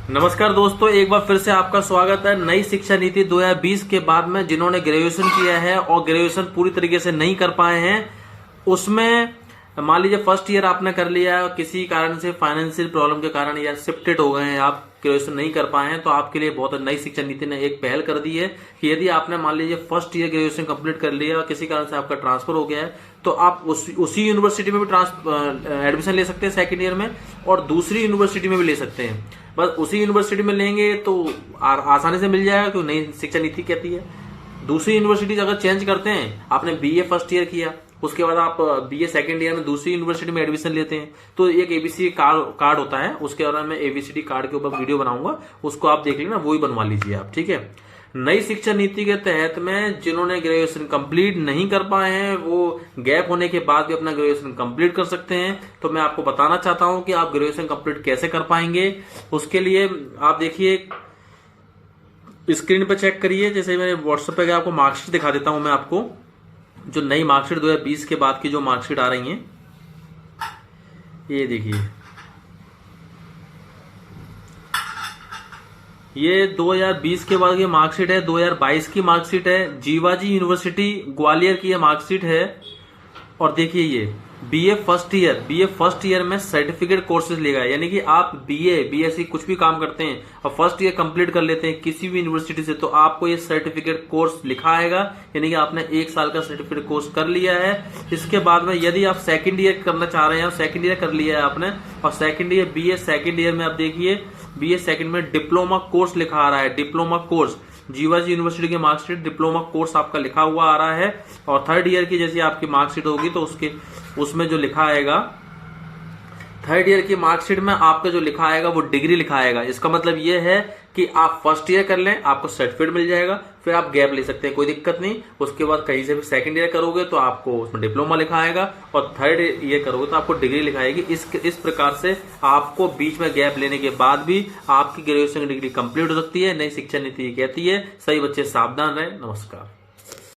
नमस्कार दोस्तों, एक बार फिर से आपका स्वागत है नई शिक्षा नीति 2020 के बाद में। जिन्होंने ग्रेजुएशन किया है और ग्रेजुएशन पूरी तरीके से नहीं कर पाए हैं, उसमें मान लीजिए फर्स्ट ईयर आपने कर लिया, किसी कारण से फाइनेंशियल प्रॉब्लम के कारण या शिफ्टेड हो गए हैं, आप ग्रेजुएशन नहीं कर पाए हैं, तो आपके लिए बहुत नई शिक्षा नीति ने एक पहल कर दी है कि यदि आपने मान लीजिए फर्स्ट ईयर ग्रेजुएशन कंप्लीट कर लिया और किसी कारण से आपका ट्रांसफर हो गया है, तो आप उसी यूनिवर्सिटी में भी एडमिशन ले सकते हैं सेकेंड ईयर में, और दूसरी यूनिवर्सिटी में भी ले सकते हैं। बस उसी यूनिवर्सिटी में लेंगे तो आसानी से मिल जाएगा, क्योंकि नई शिक्षा नीति कहती है। दूसरी यूनिवर्सिटी अगर चेंज करते हैं, आपने बीए फर्स्ट ईयर किया, उसके बाद आप बीए सेकंड ईयर में दूसरी यूनिवर्सिटी में एडमिशन लेते हैं, तो एक एबीसी कार्ड होता है, उसके बारे में एबीसीडी कार्ड के ऊपर वीडियो बनाऊंगा, उसको आप देख लेना, वो ही बनवा लीजिए आप, ठीक है। नई शिक्षा नीति के तहत में जिन्होंने ग्रेजुएशन कंप्लीट नहीं कर पाए हैं, वो गैप होने के बाद भी अपना ग्रेजुएशन कंप्लीट कर सकते हैं। तो मैं आपको बताना चाहता हूं कि आप ग्रेजुएशन कंप्लीट कैसे कर पाएंगे। उसके लिए आप देखिए, स्क्रीन पर चेक करिए, जैसे मैंने व्हाट्सएप पे आपको मार्कशीट दिखा देता हूं। मैं आपको जो नई मार्कशीट 2020 के बाद की जो मार्कशीट आ रही है, ये देखिए, ये 2020 के बाद की मार्कशीट है। 2022 की मार्कशीट है, जीवाजी यूनिवर्सिटी ग्वालियर की ये मार्कशीट है। और देखिए, ये बीए फर्स्ट ईयर में सर्टिफिकेट कोर्सेज लेगा, यानी कि आप बीएससी कुछ भी काम करते हैं और फर्स्ट ईयर कंप्लीट कर लेते हैं किसी भी यूनिवर्सिटी से, तो आपको ये सर्टिफिकेट कोर्स लिखा आएगा, यानी कि आपने 1 साल का सर्टिफिकेट कोर्स कर लिया है। इसके बाद में यदि आप सेकंड ईयर करना चाह रहे हैं, सेकंड ईयर कर लिया है आपने, और second year BA second year में आप देखिए, बीए सेकंड में डिप्लोमा कोर्स लिखा आ रहा है, डिप्लोमा कोर्स जीवाजी यूनिवर्सिटी की मार्कशीट, डिप्लोमा कोर्स आपका लिखा हुआ आ रहा है। और थर्ड ईयर की जैसी आपकी मार्कशीट होगी, तो उसमें जो लिखा आएगा, थर्ड ईयर की मार्कशीट में आपका जो लिखा आएगा वो डिग्री लिखा आएगा। इसका मतलब ये है कि आप फर्स्ट ईयर कर लें, आपको सर्टिफिकेट मिल जाएगा, फिर आप गैप ले सकते हैं, कोई दिक्कत नहीं। उसके बाद कहीं से भी सेकंड ईयर करोगे तो आपको उसमें डिप्लोमा लिखा आएगा, और थर्ड ईयर करोगे तो आपको डिग्री लिखाएगी। इस प्रकार से आपको बीच में गैप लेने के बाद भी आपकी ग्रेजुएशन की डिग्री कंप्लीट हो सकती है। नई शिक्षा नीति कहती है, सभी बच्चे सावधान रहें। नमस्कार।